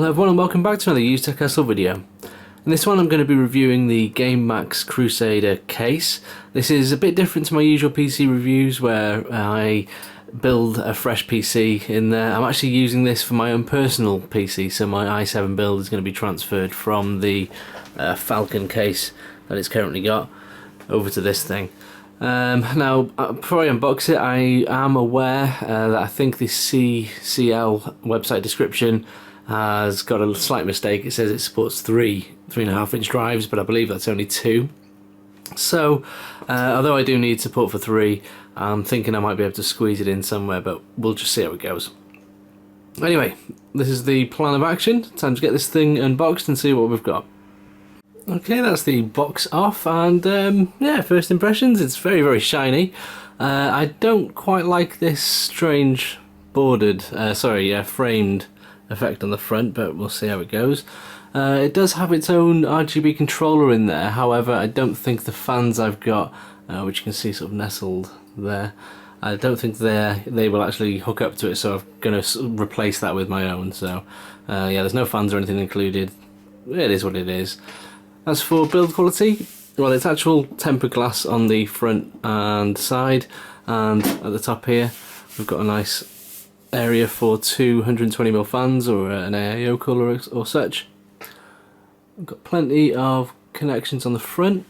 Hello everyone and welcome back to another Used Tech Hustle video. In this one I'm going to be reviewing the Gamemax Crusader case. This is a bit different to my usual PC reviews where I build a fresh PC in there. I'm actually using this for my own personal PC, so my i7 build is going to be transferred from the Falcon case that it's currently got over to this thing. Now, before I unbox it, I am aware that I think the CCL website description has got a slight mistake. It says it supports 3.5 inch drives, but I believe that's only 2. So, although I do need support for 3, I'm thinking I might be able to squeeze it in somewhere, but we'll just see how it goes. Anyway, this is the plan of action. Time to get this thing unboxed and see what we've got. Okay, that's the box off, and yeah, first impressions, it's very, very shiny. I don't quite like this strange bordered, framed effect on the front, but we'll see how it goes. It does have its own RGB controller in there, however I don't think the fans I've got, which you can see sort of nestled there, I don't think they will actually hook up to it, so I'm going to replace that with my own. So yeah, there's no fans or anything included. It is what it is. As for build quality, well, it's actual tempered glass on the front and side, and at the top here we've got a nice area for 220mm fans or an AIO cooler or such. We've got plenty of connections on the front,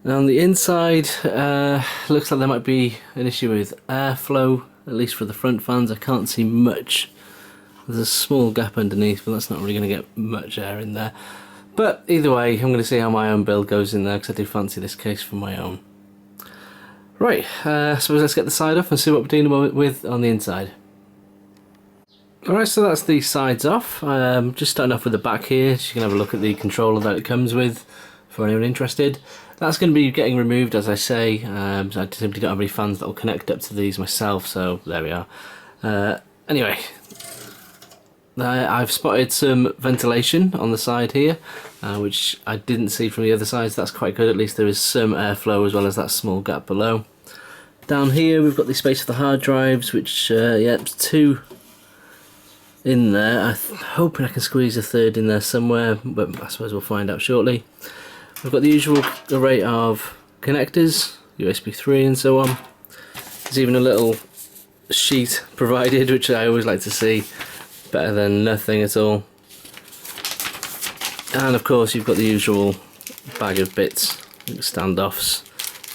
and on the inside looks like there might be an issue with airflow, at least for the front fans. I can't see much. There's a small gap underneath, but that's not really going to get much air in there. But either way, I'm going to see how my own build goes in there, because I do fancy this case for my own. Right, so let's get the side off and see what we're dealing with on the inside. Alright, so that's the sides off. Just starting off with the back here, so you can have a look at the controller that it comes with for anyone interested. That's going to be getting removed, as I say. So I simply don't have any fans that will connect up to these myself, so there we are. Anyway, I've spotted some ventilation on the side here, which I didn't see from the other sides. That's quite good. At least there is some airflow as well as that small gap below. Down here we've got the space for the hard drives, which yeah, it's 2 in there. I'm hoping I can squeeze a third in there somewhere, but I suppose we'll find out shortly. We've got the usual array of connectors, USB 3 and so on. There's even a little sheet provided, which I always like to see. Better than nothing at all. And of course you've got the usual bag of bits, standoffs,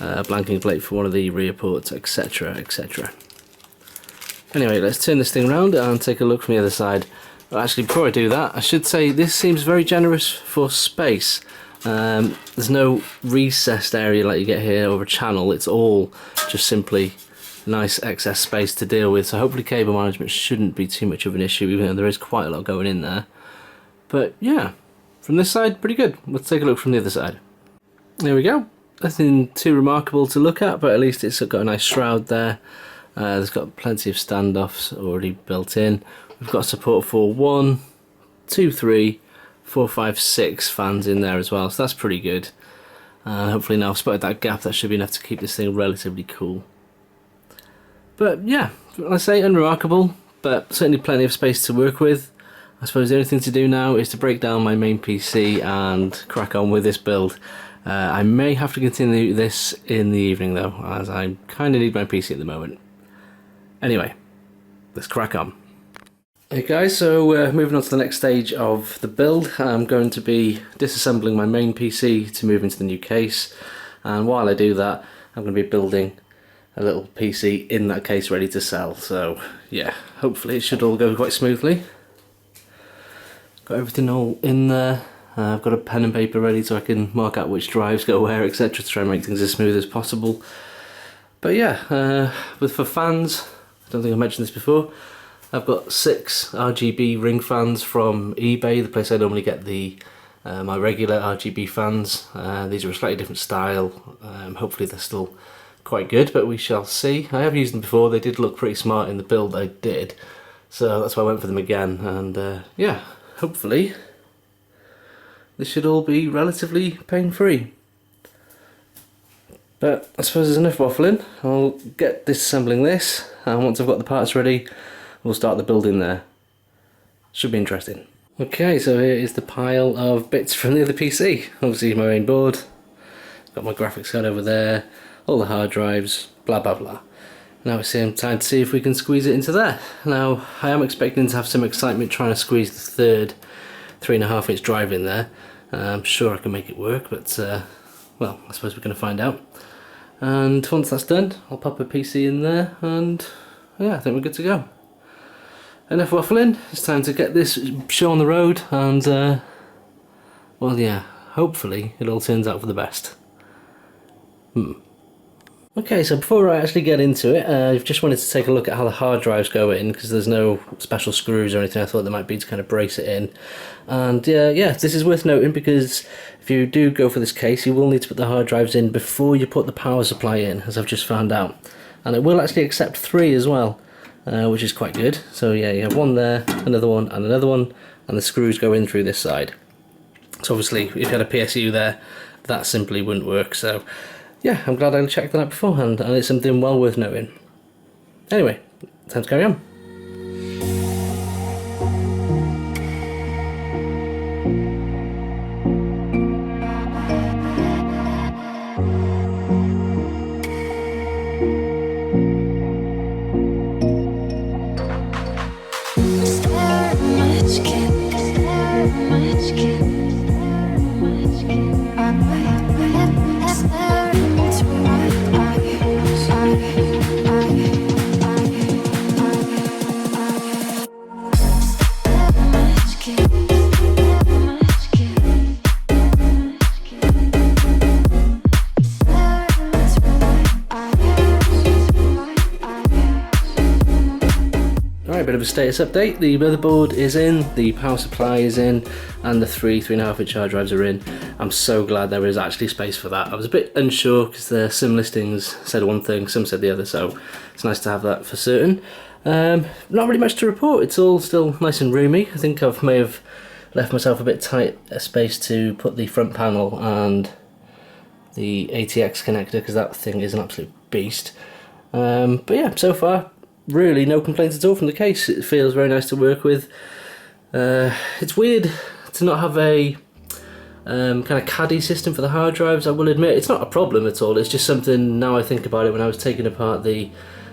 a blanking plate for one of the rear ports, etc, etc. Anyway, let's turn this thing around and take a look from the other side. Well, actually, before I do that, I should say this seems very generous for space. There's no recessed area like you get here over a channel. It's all just simply nice excess space to deal with, so hopefully cable management shouldn't be too much of an issue, even though there is quite a lot going in there. But yeah, from this side, pretty good. Let's take a look from the other side. There we go. Nothing too remarkable to look at, but at least it's got a nice shroud there. There's got plenty of standoffs already built in. We've got support for 1, 2, 3, 4, 5, 6 fans in there as well, so that's pretty good. Hopefully now I've spotted that gap, that should be enough to keep this thing relatively cool. But yeah, I say unremarkable, but certainly plenty of space to work with. I suppose the only thing to do now is to break down my main PC and crack on with this build. I may have to continue this in the evening though, as I kind of need my PC at the moment. Anyway, let's crack on. Hey guys, so moving on to the next stage of the build. I'm going to be disassembling my main PC to move into the new case, and while I do that I'm going to be building a little PC in that case ready to sell. So yeah, hopefully it should all go quite smoothly. Got everything all in there. I've got a pen and paper ready so I can mark out which drives go where, etc, to try and make things as smooth as possible. But yeah, for fans, I don't think I mentioned this before, I've got 6 Rgb Ring Fans from eBay, the place I normally get the my regular RGB fans. These are a slightly different style. Hopefully they're still quite good, but we shall see. I have used them before. They did look pretty smart in the build I did, so that's why I went for them again. And yeah, hopefully this should all be relatively pain-free. But I suppose there's enough waffling. I'll get disassembling this, and once I've got the parts ready, we'll start the build in there. Should be interesting. Okay, so here is the pile of bits from the other PC. Obviously my main board, got my graphics card over there, all the hard drives, blah blah blah. Now it's time to see if we can squeeze it into there. Now I am expecting to have some excitement trying to squeeze the third 3.5 inch drive in there. I'm sure I can make it work, but well, I suppose we're going to find out. And once that's done, I'll pop a PC in there and yeah, I think we're good to go. Enough waffling, it's time to get this show on the road and well yeah, hopefully it all turns out for the best. Okay, so before I actually get into it, I just wanted to take a look at how the hard drives go in, because there's no special screws or anything I thought there might be to kind of brace it in. And yeah, this is worth noting because if you do go for this case, you will need to put the hard drives in before you put the power supply in, as I've just found out. And it will actually accept 3 as well. Which is quite good. So yeah, you have one there, another one, and the screws go in through this side. So obviously, if you had a PSU there, that simply wouldn't work. So yeah, I'm glad I checked that out beforehand, and it's something well worth knowing. Anyway, time to carry on. Alright, bit of a status update. The motherboard is in, the power supply is in, and the 3.5 inch hard drives are in. I'm so glad there is actually space for that. I was a bit unsure because some listings said one thing, some said the other, so it's nice to have that for certain. Not really much to report, it's all still nice and roomy. I think I may have left myself a bit tight a space to put the front panel and the ATX connector, because that thing is an absolute beast. But yeah, so far, really no complaints at all from the case. It feels very nice to work with. It's weird to not have a kind of caddy system for the hard drives, I will admit. It's not a problem at all, it's just something, now I think about it, when I was taking apart the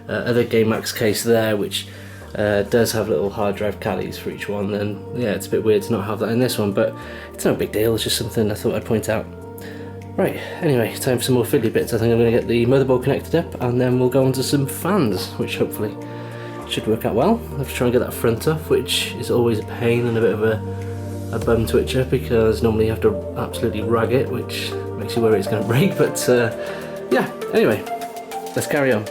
other Gamemax case there, which does have little hard drive caddies for each one, then yeah, it's a bit weird to not have that in this one, but it's no big deal, it's just something I thought I'd point out. Right, anyway, time for some more fiddly bits. I think I'm going to get the motherboard connected up and then we'll go on to some fans, which hopefully should work out well. I have to try and get that front off, which is always a pain and a bit of a bum twitcher, because normally you have to absolutely rag it, which makes you worry it's going to break, but yeah, anyway, let's carry on.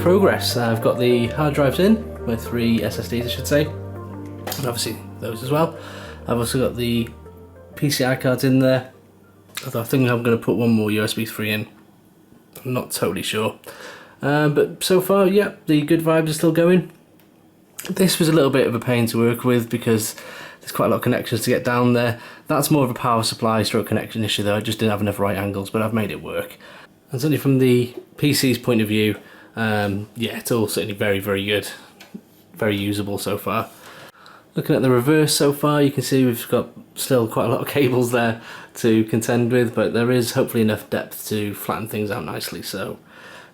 Progress. I've got the hard drives in, my 3 SSDs I should say, and obviously those as well. I've also got the PCI cards in there, although I think I'm going to put one more USB 3 in, I'm not totally sure. But so far, yeah, the good vibes are still going. This was a little bit of a pain to work with because there's quite a lot of connections to get down there. That's more of a power supply stroke connection issue though, I just didn't have enough right angles, but I've made it work. And certainly from the PC's point of view, yeah, it's all certainly very, very good. Very usable so far. Looking at the reverse so far, you can see we've got still quite a lot of cables there to contend with, but there is hopefully enough depth to flatten things out nicely, so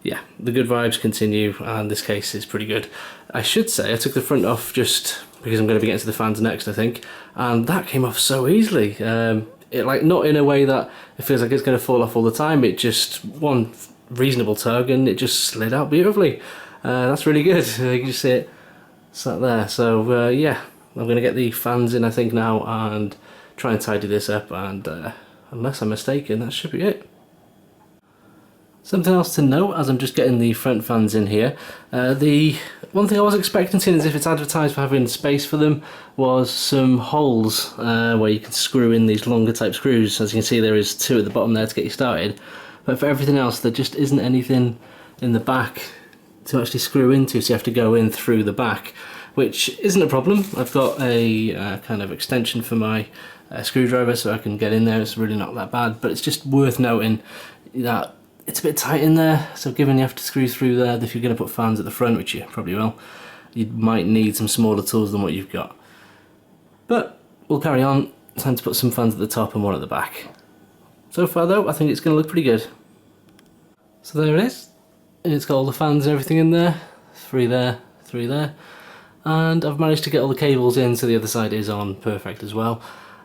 yeah, the good vibes continue, and this case is pretty good. I should say I took the front off just because I'm going to be getting to the fans next, I think, and that came off so easily. It, like, not in a way that it feels like it's going to fall off all the time, it just, one, reasonable tug, and it just slid out beautifully. That's really good. You can just see it sat there. So yeah, I'm going to get the fans in I think now and try and tidy this up, and unless I'm mistaken, that should be it. Something else to note as I'm just getting the front fans in here, the one thing I was expecting, seeing as if it's advertised for having space for them, was some holes where you can screw in these longer type screws. As you can see, there is 2 at the bottom there to get you started, but for everything else there just isn't anything in the back to actually screw into, so you have to go in through the back, which isn't a problem. I've got a kind of extension for my screwdriver so I can get in there. It's really not that bad, but it's just worth noting that it's a bit tight in there, so given you have to screw through there, if you're going to put fans at the front, which you probably will, you might need some smaller tools than what you've got. But we'll carry on. Time to put some fans at the top and one at the back. So far though, I think it's going to look pretty good. So there it is. It's got all the fans and everything in there. 3 there, 3 there. And I've managed to get all the cables in so the other side is on perfect as well.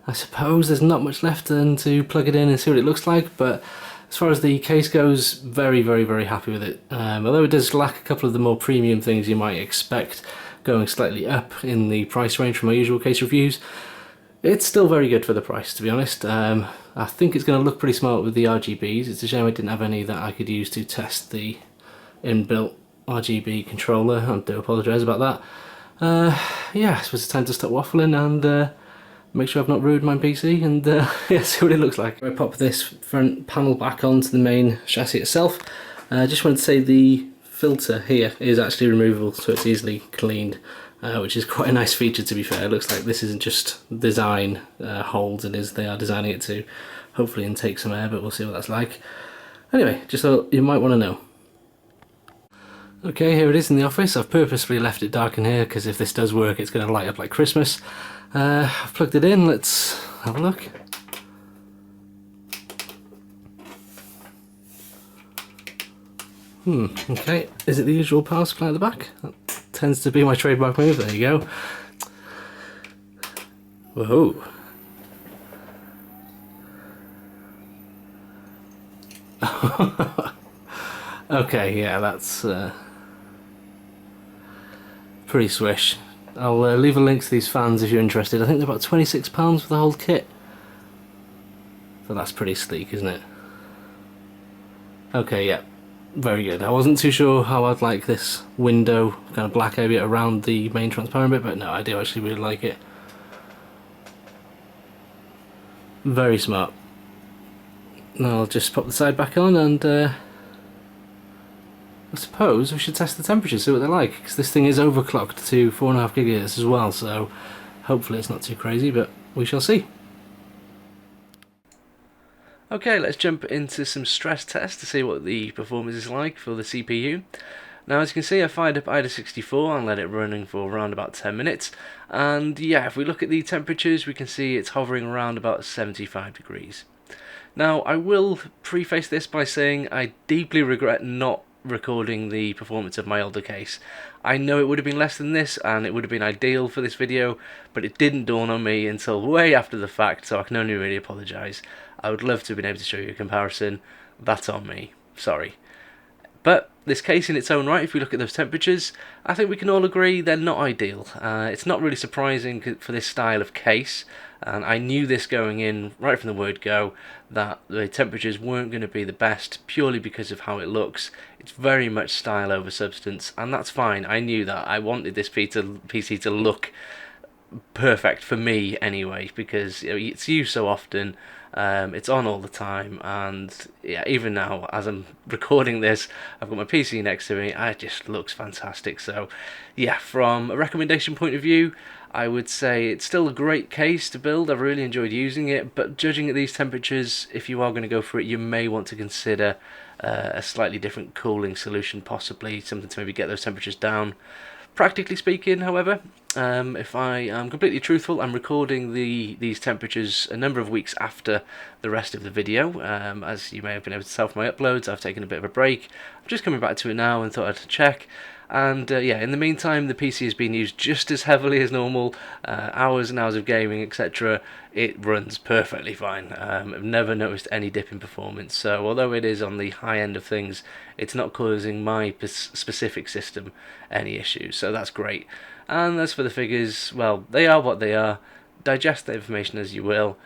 I suppose there's not much left than to plug it in and see what it looks like, but as far as the case goes, very, very, very happy with it. Although it does lack a couple of the more premium things you might expect, going slightly up in the price range from my usual case reviews, it's still very good for the price, to be honest. I think it's going to look pretty smart with the RGBs. It's a shame I didn't have any that I could use to test the inbuilt RGB controller. I do apologise about that. Yeah, I suppose it's time to stop waffling and make sure I've not ruined my PC and yeah, see what it looks like. I pop this front panel back onto the main chassis itself. I just wanted to say the filter here is actually removable, so it's easily cleaned, which is quite a nice feature, to be fair. It looks like this isn't just design holds, they are designing it to hopefully intake some air, but we'll see what that's like. Anyway, just so you might want to know. Okay, here it is in the office. I've purposefully left it dark in here because if this does work, it's going to light up like Christmas. I've plugged it in, let's have a look. Okay, is it the usual power supply at the back? That tends to be my trademark move, there you go. Whoa. Okay, yeah, that's pretty swish. I'll leave a link to these fans if you're interested. I think they're about £26 for the whole kit. So that's pretty sleek, isn't it? Okay, yeah, very good. I wasn't too sure how I'd like this window, kind of black area around the main transparent bit, but no, I do actually really like it. Very smart. Now I'll just pop the side back on and I suppose we should test the temperature, see what they're like, because this thing is overclocked to 4.5 gigahertz as well, so hopefully it's not too crazy, but we shall see. Okay, let's jump into some stress tests to see what the performance is like for the CPU. Now, as you can see, I fired up IDA 64 and let it running for around about 10 minutes, and yeah, if we look at the temperatures, we can see it's hovering around about 75 degrees. Now, I will preface this by saying I deeply regret not recording the performance of my older case. I know it would have been less than this and it would have been ideal for this video, but it didn't dawn on me until way after the fact, so I can only really apologise. I would love to have been able to show you a comparison. That's on me, sorry. But this case in its own right, if we look at those temperatures, I think we can all agree they're not ideal. It's not really surprising for this style of case, and I knew this going in right from the word go, that the temperatures weren't going to be the best purely because of how it looks. It's very much style over substance, and that's fine. I knew that. I wanted this PC to look perfect for me anyway, because it's used so often. It's on all the time, and yeah, even now as I'm recording this, I've got my PC next to me. It just looks fantastic. So yeah, from a recommendation point of view, I would say it's still a great case to build. I've really enjoyed using it, but judging at these temperatures, if you are going to go for it, you may want to consider a slightly different cooling solution, possibly something to maybe get those temperatures down. Practically speaking, however, if I am completely truthful, I'm recording these temperatures a number of weeks after the rest of the video. As you may have been able to tell from my uploads, I've taken a bit of a break. I'm just coming back to it now and thought I'd check. And yeah, in the meantime, the PC has been used just as heavily as normal, hours and hours of gaming, etc. It runs perfectly fine. I've never noticed any dip in performance, so although it is on the high end of things, it's not causing my specific system any issues, so that's great. And as for the figures, well, they are what they are. Digest the information as you will.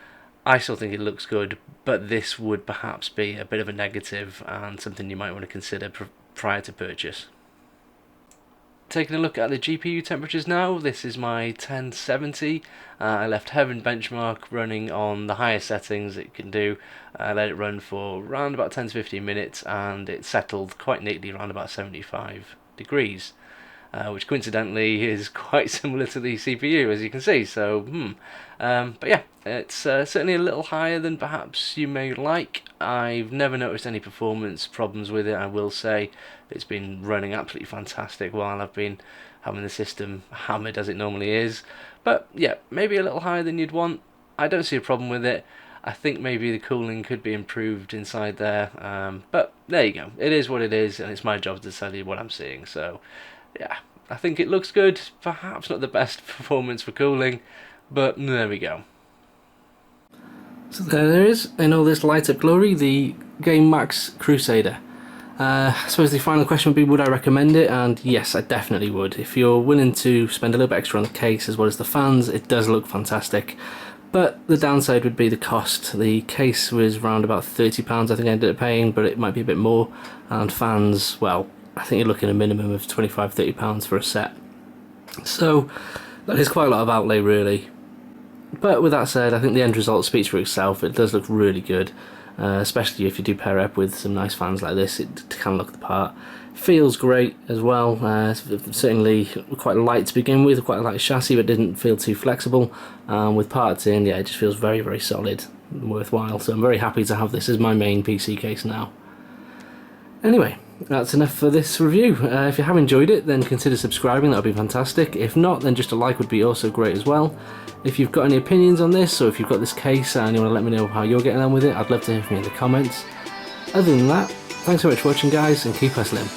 I still think it looks good, but this would perhaps be a bit of a negative and something you might want to consider prior to purchase. Taking a look at the GPU temperatures now, this is my 1070. I left Heaven Benchmark running on the highest settings it can do. I let it run for around about 10 to 15 minutes and it settled quite neatly around about 75 degrees. Which coincidentally is quite similar to the CPU, as you can see. So, but yeah, it's certainly a little higher than perhaps you may like. I've never noticed any performance problems with it, I will say. It's been running absolutely fantastic while I've been having the system hammered as it normally is. But yeah, maybe a little higher than you'd want. I don't see a problem with it. I think maybe the cooling could be improved inside there. But there you go. It is what it is, and it's my job to tell you what I'm seeing. So yeah, I think it looks good. Perhaps not the best performance for cooling, but there we go. So there is, in all this light up glory, the Gamemax Crusader. I suppose the final question would be, would I recommend it? And yes, I definitely would. If you're willing to spend a little bit extra on the case as well as the fans, it does look fantastic. But the downside would be the cost. The case was around about £30 I think I ended up paying, but it might be a bit more. And fans, well, I think you're looking at a minimum of £25–30 for a set. So that is quite a lot of outlay really. But with that said, I think the end result speaks for itself. It does look really good, especially if you do pair it up with some nice fans like this. It can look the part. Feels great as well. Certainly quite light to begin with, quite a light chassis, but didn't feel too flexible. With parts in, yeah, it just feels very, very solid and worthwhile. So I'm very happy to have this as my main PC case now. Anyway, that's enough for this review. If you have enjoyed it, then consider subscribing, that would be fantastic. If not, then just a like would be also great as well. If you've got any opinions on this, or if you've got this case and you want to let me know how you're getting on with it, I'd love to hear from you in the comments. Other than that, thanks so much for watching guys, and keep hustling.